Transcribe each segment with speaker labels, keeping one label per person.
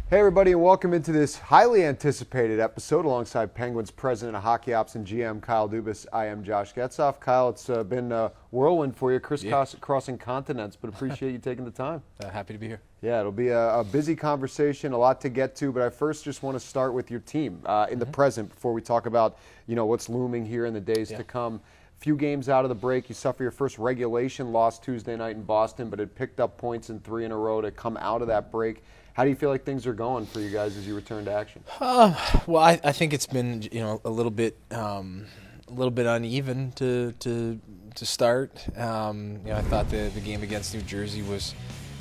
Speaker 1: Hey everybody, and welcome into this highly anticipated episode alongside Penguins President of Hockey Ops and GM Kyle Dubas. I am Josh Getzoff. Kyle, it's been a whirlwind for you, crisscrossing continents, but appreciate you taking the time.
Speaker 2: Happy to be here.
Speaker 1: Yeah, it'll be a busy conversation, a lot to get to, but I first just want to start with your team in the present before we talk about what's looming here in the days to come. Few games out of the break, you suffer your first regulation loss Tuesday night in Boston, but had picked up points in 3 in a row to come out of that break. How do you feel like things are going for you guys as you return to action?
Speaker 2: Well, I think it's been a little bit uneven to start. I thought the game against New Jersey was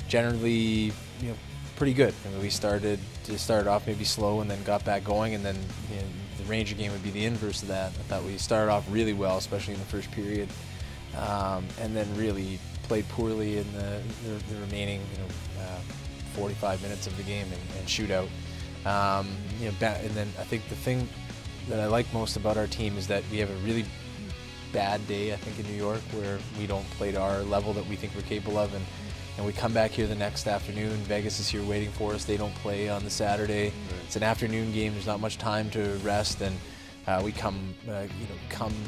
Speaker 2: generally pretty good. We started off maybe slow and then got back going, and then the Ranger game would be the inverse of that. I thought we started off really well, especially in the first period, and then really played poorly in the remaining 45 minutes of the game and shootout. And then I think the thing that I like most about our team is that we have a really bad day, I think, in New York where we don't play to our level that we think we're capable of, and we come back here the next afternoon. Vegas is here waiting for us. They don't play on the Saturday. It's an afternoon game. There's not much time to rest, and we come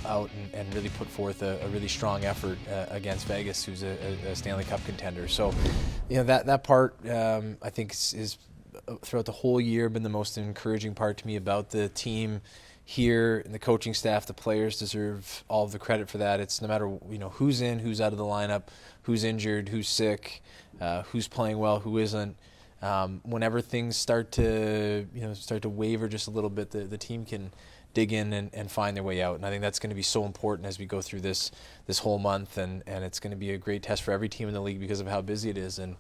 Speaker 2: out and really put forth a really strong effort against Vegas, who's a Stanley Cup contender. So, that part I think is throughout the whole year been the most encouraging part to me about the team here, and the coaching staff. The players deserve all of the credit for that. It's no matter who's in, who's out of the lineup, who's injured, who's sick, who's playing well, who isn't. Whenever things start to waver just a little bit, the team can dig in and find their way out. And I think that's going to be so important as we go through this whole month, and it's going to be a great test for every team in the league because of how busy it is, and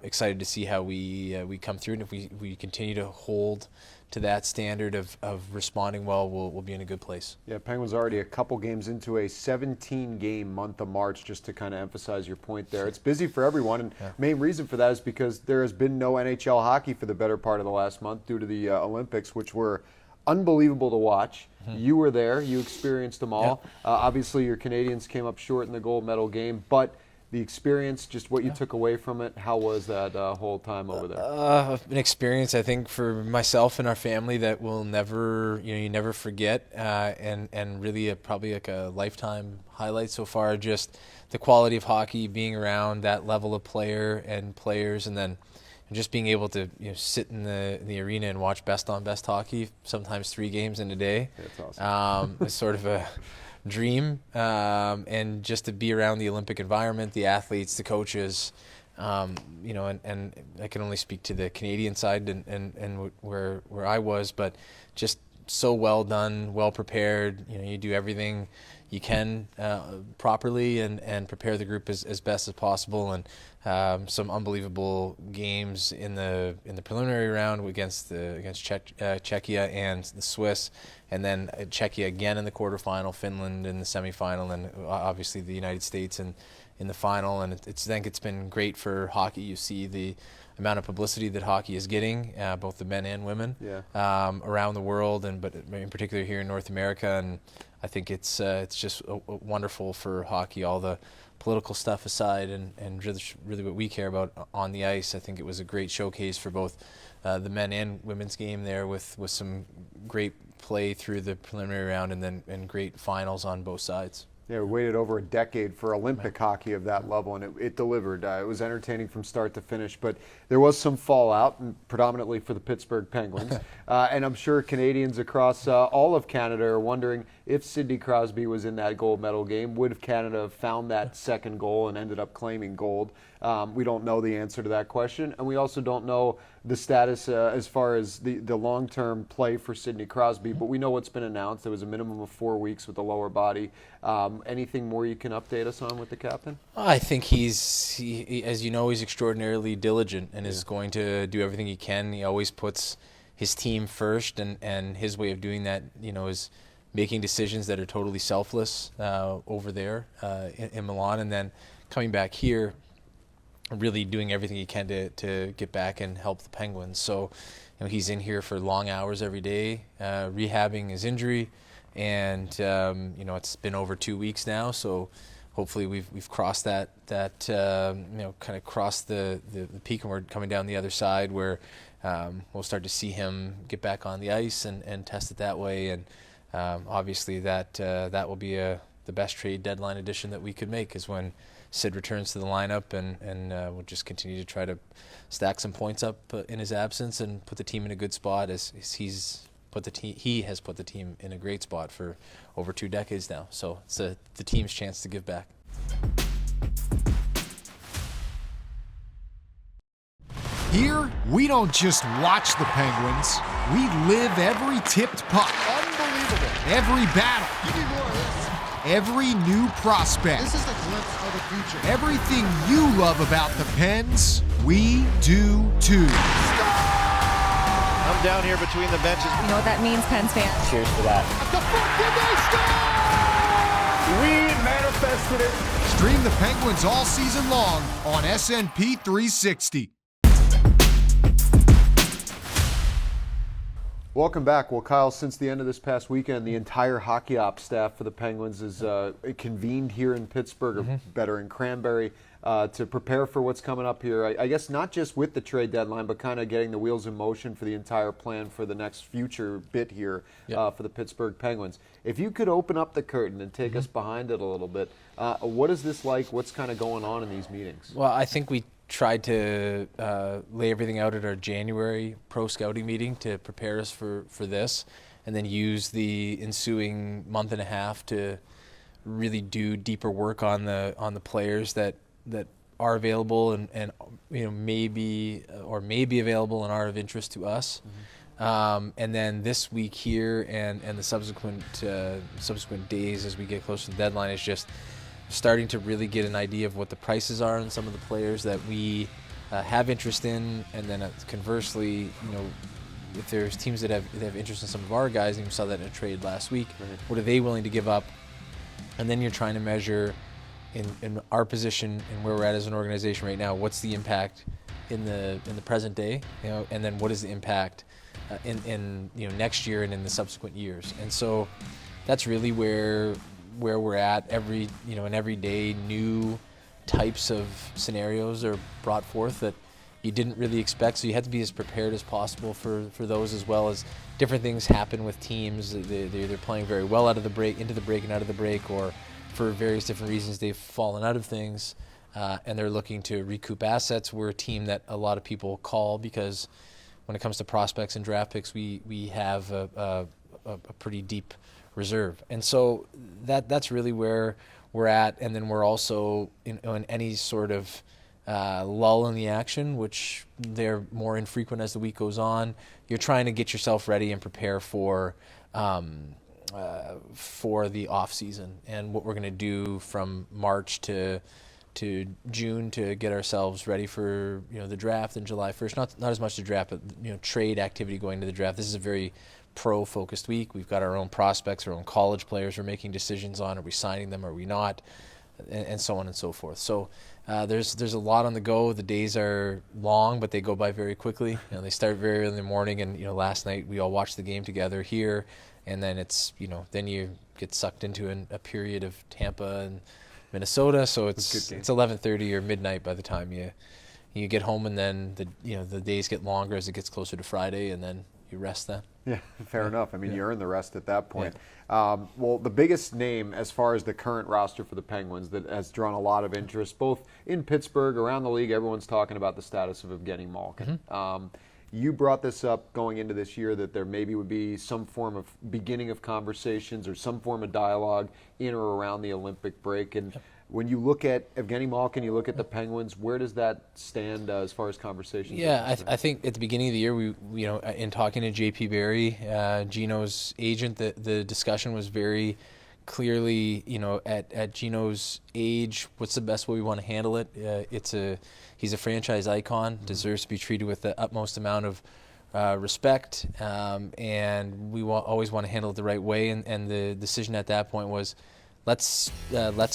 Speaker 2: excited to see how we come through. And if we continue to hold to that standard of responding well, we'll be in a good place. Yeah,
Speaker 1: Penguins already a couple games into a 17-game month of March, just to kind of emphasize your point there. It's busy for everyone, and main reason for that is because there has been no NHL hockey for the better part of the last month due to the Olympics, which were unbelievable to watch. You were there. You experienced them all. Obviously, your Canadians came up short in the gold medal game, but the experience, just what you took away from it, how was that whole time over there?
Speaker 2: An experience, I think, for myself and our family that we'll never, you never forget, and really probably like a lifetime highlight so far. Just the quality of hockey, being around that level of player and players, and then just being able to sit in the arena and watch best on best hockey, sometimes 3 games in a day.
Speaker 1: That's awesome.
Speaker 2: It's sort of a dream, and just to be around the Olympic environment, the athletes, the coaches, and I can only speak to the Canadian side and where I was, but just so well done, well prepared. You do everything you can properly and prepare the group as best as possible, and some unbelievable games in the preliminary round against Czechia and the Swiss, and then Czechia again in the quarterfinal, Finland in the semifinal, and obviously the United States in the final. And I think it's been great for hockey. You see the amount of publicity that hockey is getting, both the men and women, around the world, but in particular here in North America. And I think it's just wonderful for hockey, all the political stuff aside, and really what we care about on the ice. I think it was a great showcase for both the men and women's game there, with some great play through the preliminary round, and great finals on both sides.
Speaker 1: Yeah, we waited over a decade for Olympic hockey of that level, and it delivered. It was entertaining from start to finish, but there was some fallout, predominantly for the Pittsburgh Penguins. And I'm sure Canadians across all of Canada are wondering if Sidney Crosby was in that gold medal game, would Canada have found that second goal and ended up claiming gold? We don't know the answer to that question, and we also don't know the status as far as the long-term play for Sidney Crosby, but we know what's been announced. There was a minimum of 4 weeks with the lower body. Anything more you can update us on with the captain?
Speaker 2: I think he's as you know, he's extraordinarily diligent and is going to do everything he can. He always puts his team first, and his way of doing that, is making decisions that are totally selfless over there in Milan, and then coming back here, really doing everything he can to get back and help the Penguins. So, he's in here for long hours every day, rehabbing his injury, and it's been over 2 weeks now. So, hopefully we've crossed that kind of crossed the peak, and we're coming down the other side where we'll start to see him get back on the ice and test it that way. And obviously that will be the best trade deadline addition that we could make, is when Sid returns to the lineup, and we'll just continue to try to stack some points up in his absence and put the team in a good spot, as he has put the team in a great spot for over 2 decades now. So it's the team's chance to give back.
Speaker 3: Here, we don't just watch the Penguins. We live every tipped puck.
Speaker 4: Unbelievable.
Speaker 3: Every battle.
Speaker 4: Give me more of this.
Speaker 3: Every new prospect.
Speaker 4: This is a glimpse of the future.
Speaker 3: Everything you love about the Pens, we do too.
Speaker 5: I'm down here between the benches.
Speaker 6: You know what that means, Pens fans?
Speaker 2: Cheers for that.
Speaker 4: The fuck did they score?
Speaker 1: We manifested it.
Speaker 3: Stream the Penguins all season long on SNP 360.
Speaker 1: Welcome back. Well, Kyle, since the end of this past weekend, the entire hockey ops staff for the Penguins is convened here in Pittsburgh, or better in Cranberry, to prepare for what's coming up here. I guess not just with the trade deadline, but kind of getting the wheels in motion for the entire plan for the next future bit here for the Pittsburgh Penguins. If you could open up the curtain and take us behind it a little bit, what is this like? What's kind of going on in these meetings?
Speaker 2: Well, I think we tried to lay everything out at our January pro scouting meeting to prepare us for this, and then use the ensuing month and a half to really do deeper work on the players that are available and may be available and are of interest to us. And then this week here and the subsequent days as we get closer to the deadline is just starting to really get an idea of what the prices are on some of the players that we have interest in, and then conversely, if there's teams that have interest in some of our guys, and you saw that in a trade last week, what are they willing to give up? And then you're trying to measure in our position and where we're at as an organization right now, what's the impact in the present day, and then what is the impact in next year and in the subsequent years. And so that's really where we're at. Every day new types of scenarios are brought forth that you didn't really expect, so you have to be as prepared as possible for those, as well as different things happen with teams. They're either playing very well out of the break, into the break and out of the break, or for various different reasons they've fallen out of things, and they're looking to recoup assets. We're a team that a lot of people call because when it comes to prospects and draft picks, we have a pretty deep reserve, and so that's really where we're at. And then we're also in any sort of lull in the action, which they're more infrequent as the week goes on. You're trying to get yourself ready and prepare for the off season and what we're going to do from March to June to get ourselves ready for the draft in July 1st. Not as much the draft, but trade activity going to the draft. This is a very pro-focused week. We've got our own prospects, our own college players we're making decisions on. Are we signing them? Are we not? And so on and so forth. So there's a lot on the go. The days are long, but they go by very quickly. They start very early in the morning, and last night we all watched the game together here, and then it's then you get sucked into a period of Tampa and Minnesota. So it's 11:30 or midnight by the time you get home, and then the days get longer as it gets closer to Friday, and then you rest then.
Speaker 1: Yeah, fair enough. I mean, you earn the rest at that point. Well, the biggest name as far as the current roster for the Penguins that has drawn a lot of interest, both in Pittsburgh, around the league, everyone's talking about the status of Evgeni Malkin. You brought this up going into this year that there maybe would be some form of beginning of conversations or some form of dialogue in or around the Olympic break. And when you look at Evgeni Malkin, you look at the Penguins, where does that stand as far as conversations?
Speaker 2: Yeah, I think at the beginning of the year, we in talking to JP Barry, Gino's agent, the discussion was very clearly, at Gino's age, what's the best way we want to handle it? He's a franchise icon, deserves to be treated with the utmost amount of respect, and we always want to handle it the right way. And the decision at that point was, let's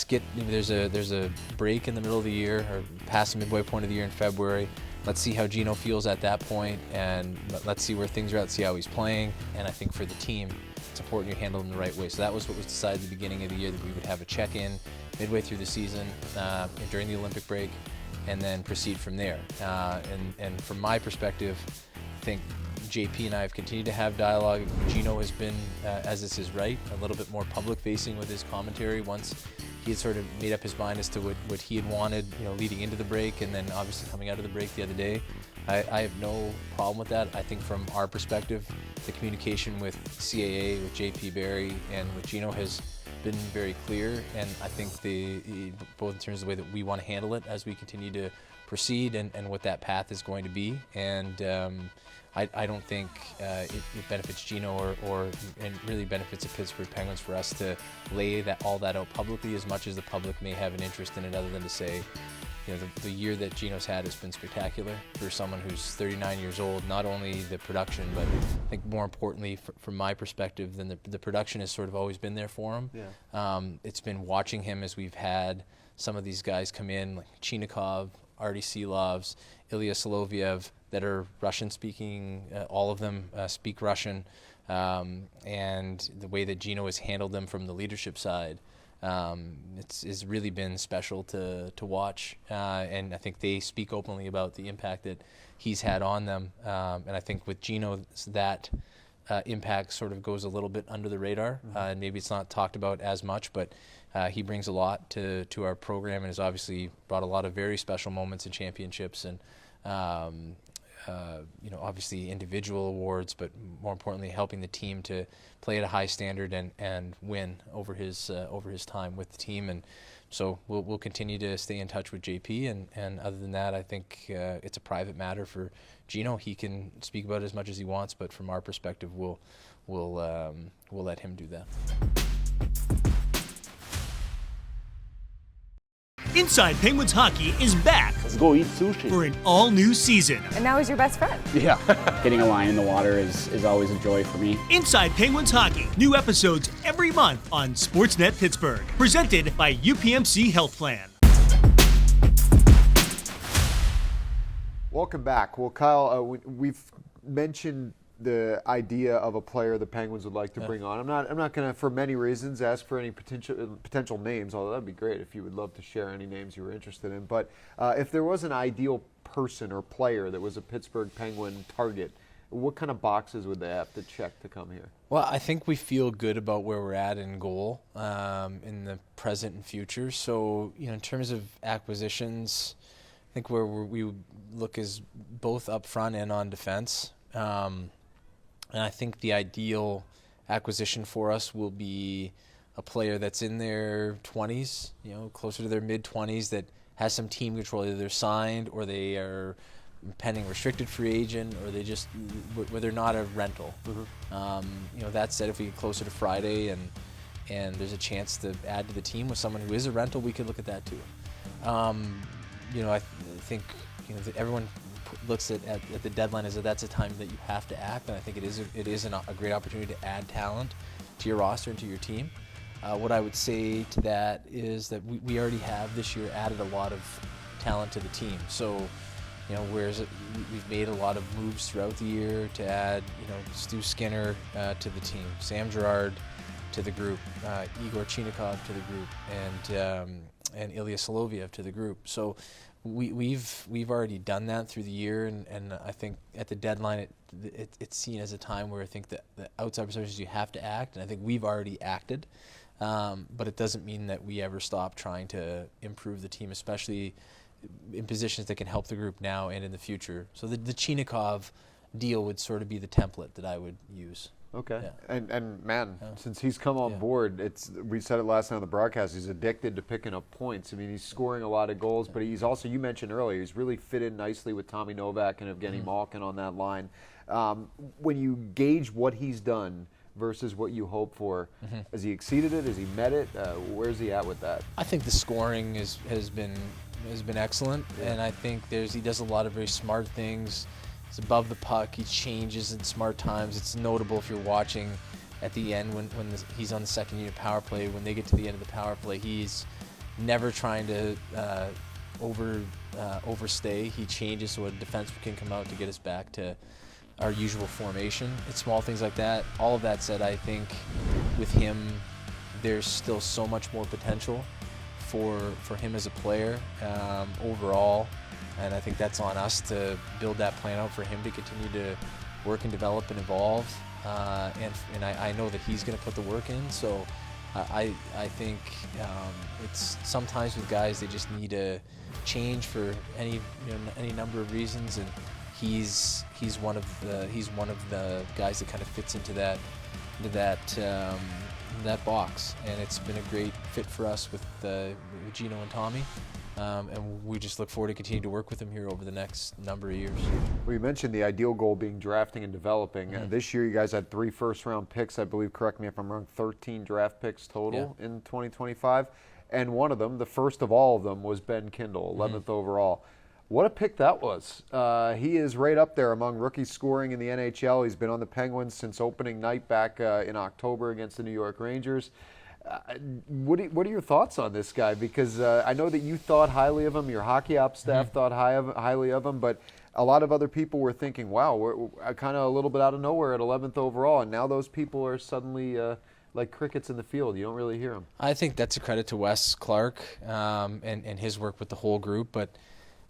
Speaker 2: get there's a break in the middle of the year, or past the midway point of the year in February. let's see how Gino feels at that point, and let's see where things are at, see how he's playing. And I think for the team, it's important you handle him the right way. So that was what was decided at the beginning of the year, that we would have a check-in midway through the season during the Olympic break, and then proceed from there. And from my perspective, I think JP and I have continued to have dialogue. Gino has been, as is his right, a little bit more public-facing with his commentary once he had sort of made up his mind as to what he had wanted, leading into the break, and then obviously coming out of the break the other day. I have no problem with that. I think from our perspective, the communication with CAA, with JP Barry, and with Gino has been very clear, and I think both in terms of the way that we want to handle it as we continue to proceed, and what that path is going to be. And I don't think it benefits Gino and really benefits the Pittsburgh Penguins for us to lay all that out publicly, as much as the public may have an interest in it, other than to say, the year that Gino's had has been spectacular for someone who's 39 years old. Not only the production, but I think more importantly, from my perspective, than the production has sort of always been there for him. Yeah. It's been watching him as we've had some of these guys come in, like Chinikov, Artie Silovs, Ilya Soloviev, that are Russian-speaking. All of them speak Russian, and the way that Gino has handled them from the leadership side, it's really been special to watch, and I think they speak openly about the impact that he's had on them, and I think with Gino, that impact sort of goes a little bit under the radar, and maybe it's not talked about as much, but he brings a lot to our program, and has obviously brought a lot of very special moments and championships, and obviously individual awards, but more importantly, helping the team to play at a high standard and win over his time with the team. And so we'll continue to stay in touch with JP, and other than that, I think it's a private matter for Gino. He can speak about it as much as he wants, but from our perspective, we'll let him do that.
Speaker 5: Inside Penguins Hockey is back.
Speaker 6: Let's go eat sushi.
Speaker 5: For an all-new season.
Speaker 7: And now he's your best friend.
Speaker 6: Yeah. Getting a line in the water is always a joy for me.
Speaker 5: Inside Penguins Hockey. New episodes every month on SportsNet Pittsburgh. Presented by UPMC Health Plan.
Speaker 1: Welcome back. Well, Kyle, we've mentioned the idea of a player the Penguins would like to bring on. I'm not going to, for many reasons, ask for any potential names, although that'd be great if you would love to share any names you were interested in. But if there was an ideal person or player that was a Pittsburgh Penguin target, what kind of boxes would they have to check to come here?
Speaker 2: Well, I think we feel good about where we're at in goal in the present and future. So, in terms of acquisitions, I think where we look is both up front and on defense. And I think the ideal acquisition for us will be a player that's in their 20s, closer to their mid-20s, that has some team control. Either they're signed, or they are pending restricted free agent, or where they're not a rental. Mm-hmm. That said, if we get closer to Friday and there's a chance to add to the team with someone who is a rental, we could look at that too. I think everyone looks at the deadline as that's a time that you have to act, and I think it is a great opportunity to add talent to your roster and to your team. What I would say to that is that we already have this year added a lot of talent to the team. So, whereas we've made a lot of moves throughout the year to add, Stu Skinner to the team, Sam Girard to the group, Igor Chinikov to the group, and Ilya Soloviev to the group. So we've already done that through the year, and I think at the deadline it's seen as a time where I think that the outside perspectives you have to act, and I think we've already acted, but it doesn't mean that we ever stop trying to improve the team, especially in positions that can help the group now and in the future. So the Chinikov deal would sort of be the template that I would use.
Speaker 1: Okay.
Speaker 2: Yeah.
Speaker 1: And man, since he's come on board, we said it last night on the broadcast, he's addicted to picking up points. I mean, he's scoring a lot of goals, but he's also, you mentioned earlier, he's really fit in nicely with Tommy Novak and Evgeni Malkin on that line. When you gauge what he's done versus what you hope for, has he exceeded it? Has he met it? Where's he at with that?
Speaker 2: I think the scoring has been excellent, and I think he does a lot of very smart things. He's above the puck. He changes in smart times. It's notable if you're watching at the end when he's on the second unit power play. When they get to the end of the power play, he's never trying to overstay. He changes so a defenseman can come out to get us back to our usual formation. It's small things like that. All of that said, I think with him, there's still so much more potential for him as a player overall, and I think that's on us to build that plan out for him to continue to work and develop and evolve. And I know that he's going to put the work in. So I think it's sometimes with guys they just need to change for any number of reasons, and he's one of the guys that kind of fits into that box, and it's been a great fit for us with Gino and Tommy. And we just look forward to continuing to work with him here over the next number of years.
Speaker 1: Well, you mentioned the ideal goal being drafting and developing. This year you guys had 3 first-round picks, I believe, correct me if I'm wrong, 13 draft picks total in 2025. And one of them, the first of all of them, was Ben Kindle, 11th overall. What a pick that was. He is right up there among rookies scoring in the NHL. He's been on the Penguins since opening night back in October against the New York Rangers. What are your thoughts on this guy? Because I know that you thought highly of him, your hockey ops staff thought highly of him, but a lot of other people were thinking, wow, we're kind of a little bit out of nowhere at 11th overall, and now those people are suddenly like crickets in the field. You don't really hear them.
Speaker 2: I think that's a credit to Wes Clark and his work with the whole group, but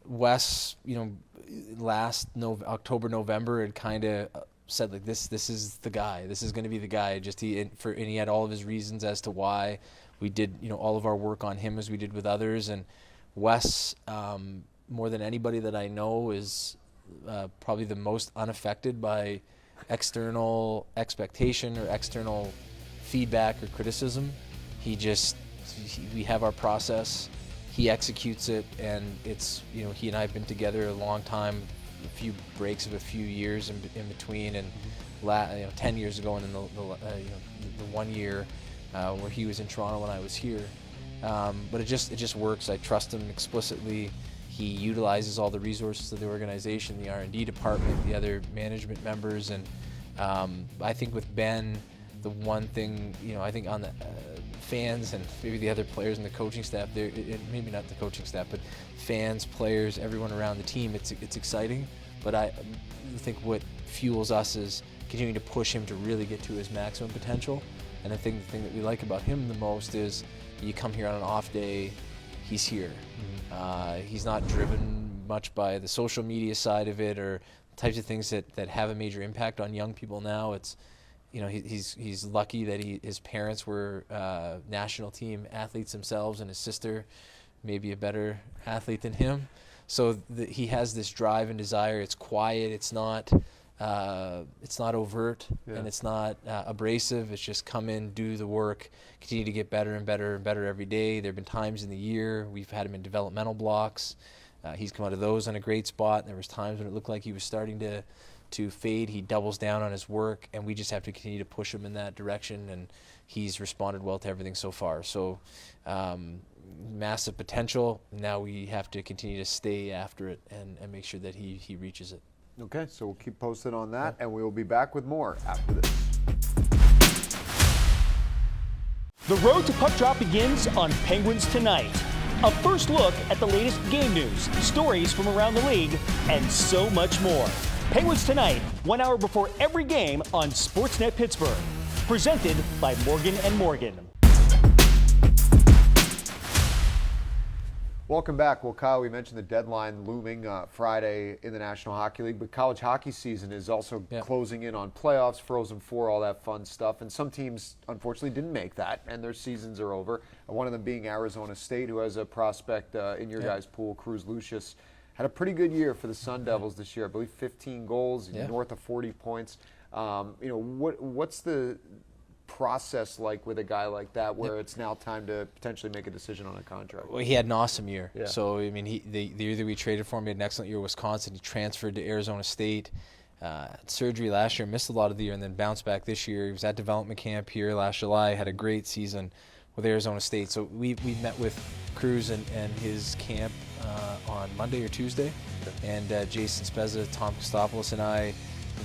Speaker 2: Wes, last October, November, had kind of said like this is the guy. This is going to be the guy. And he had all of his reasons as to why we did all of our work on him as we did with others. And Wes, more than anybody that I know, is probably the most unaffected by external expectation or external feedback or criticism. We have our process. He executes it, and it's he and I have been together a long time. A few breaks of a few years in between, and 10 years ago, and then the 1 year where he was in Toronto when I was here. But it just works. I trust him explicitly. He utilizes all the resources of the organization, the R&D department, the other management members, and I think with Ben, the one thing I think on the fans and maybe the other players and the coaching staff, maybe not the coaching staff, but fans, players, everyone around the team, it's exciting. But I think what fuels us is continuing to push him to really get to his maximum potential. And I think the thing that we like about him the most is you come here on an off day, he's here. He's not driven much by the social media side of it or types of things that have a major impact on young people now. It's he's lucky that his parents were national team athletes themselves, and his sister maybe a better athlete than him. So he has this drive and desire. It's quiet. It's not overt, and it's not abrasive. It's just come in, do the work, continue to get better and better and better every day. There have been times in the year we've had him in developmental blocks. He's come out of those on a great spot. There was times when it looked like he was starting to fade. He doubles down on his work, and we just have to continue to push him in that direction, and he's responded well to everything so far. So massive potential. Now we have to continue to stay after it and make sure that he reaches it.
Speaker 1: Okay, so we'll keep posted on that, and we will be back with more after this.
Speaker 5: The road to puck drop begins on Penguins Tonight. A first look at the latest game news, stories from around the league, and so much more. Penguins Tonight, 1 hour before every game on SportsNet Pittsburgh. Presented by Morgan & Morgan.
Speaker 1: Welcome back. Well, Kyle, we mentioned the deadline looming Friday in the National Hockey League, but college hockey season is also closing in on playoffs, Frozen Four, all that fun stuff. And some teams, unfortunately, didn't make that, and their seasons are over. One of them being Arizona State, who has a prospect in your guys' pool, Cruz Lucius. Had a pretty good year for the Sun Devils this year. I believe 15 goals, north of 40 points. What's the process like with a guy like that where it's now time to potentially make a decision on a contract?
Speaker 2: Well, he had an awesome year. So, I mean, the year that we traded for him, he had an excellent year at Wisconsin. He transferred to Arizona State. Had surgery last year, missed a lot of the year, and then bounced back this year. He was at development camp here last July, had a great season with Arizona State. So we met with Cruz and his camp on Monday or Tuesday. And Jason Spezza, Tom Kostopoulos, and I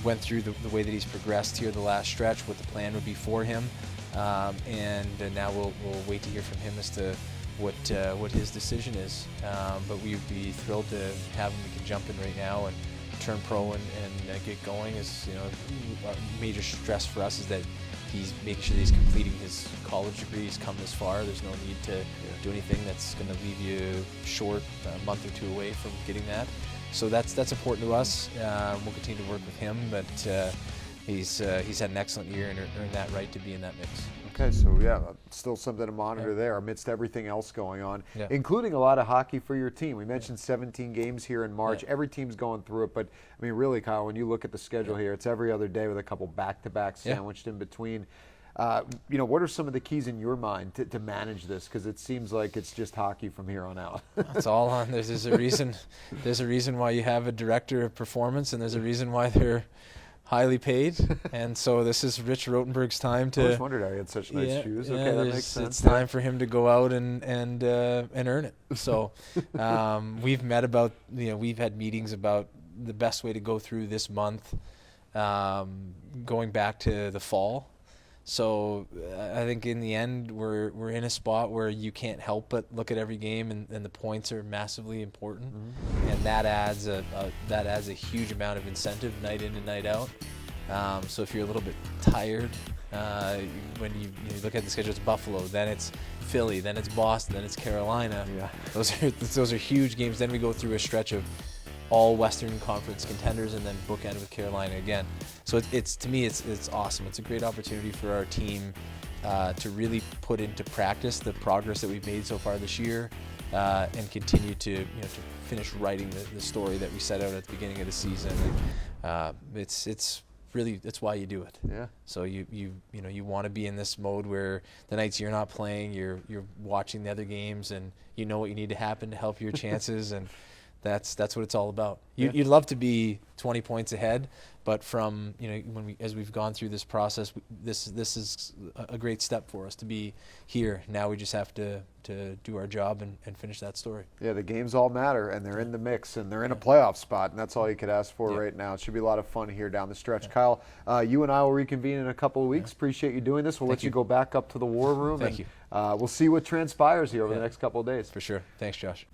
Speaker 2: went through the way that he's progressed here the last stretch, what the plan would be for him. And now we'll wait to hear from him as to what his decision is. But we'd be thrilled to have him. He can jump in right now and turn pro and get going. Is a major stress for us is that he's making sure that he's completing his college degree. He's come this far. There's no need to do anything that's going to leave you short a month or two away from getting that. So that's important to us. We'll continue to work with him, but he's had an excellent year and earned that right to be in that mix.
Speaker 1: Okay, so yeah, still something to monitor there amidst everything else going on, including a lot of hockey for your team. We mentioned 17 games here in March. Every team's going through it, but I mean, really, Kyle, when you look at the schedule here, it's every other day with a couple back-to-backs sandwiched in between. What are some of the keys in your mind to manage this? Because it seems like it's just hockey from here on out.
Speaker 2: It's all on. There's a reason. There's a reason why you have a director of performance, and there's a reason why they're highly paid. And so this is Rich Rotenberg's time to.
Speaker 1: I always wondered how he had such nice shoes. Okay, that makes sense.
Speaker 2: It's time for him to go out and earn it. So we've met about we've had meetings about the best way to go through this month, going back to the fall. So I think in the end we're in a spot where you can't help but look at every game, and the points are massively important, and that adds a huge amount of incentive night in and night out. So if you're a little bit tired, when you look at the schedule, it's Buffalo, then it's Philly, then it's Boston, then it's Carolina. Yeah, those are huge games. Then we go through a stretch of all Western Conference contenders, and then bookend with Carolina again. So it's to me it's awesome. It's a great opportunity for our team to really put into practice the progress that we've made so far this year, and continue to to finish writing the story that we set out at the beginning of the season. It's really, that's why you do it.
Speaker 1: Yeah.
Speaker 2: So you want to be in this mode where the nights you're not playing, you're watching the other games, and you know what you need to happen to help your chances, and that's what it's all about. You'd love to be 20 points ahead, but from as we've gone through this process, this is a great step for us to be here. Now we just have to do our job and finish that story.
Speaker 1: Yeah, the games all matter, and they're in the mix, and they're in a playoff spot, and that's all you could ask for right now. It should be a lot of fun here down the stretch. Kyle, you and I will reconvene in a couple of weeks. Appreciate you doing this. We'll let you go back up to the war room.
Speaker 2: Thank you.
Speaker 1: We'll see what transpires here over the next couple of days.
Speaker 2: For sure. Thanks, Josh.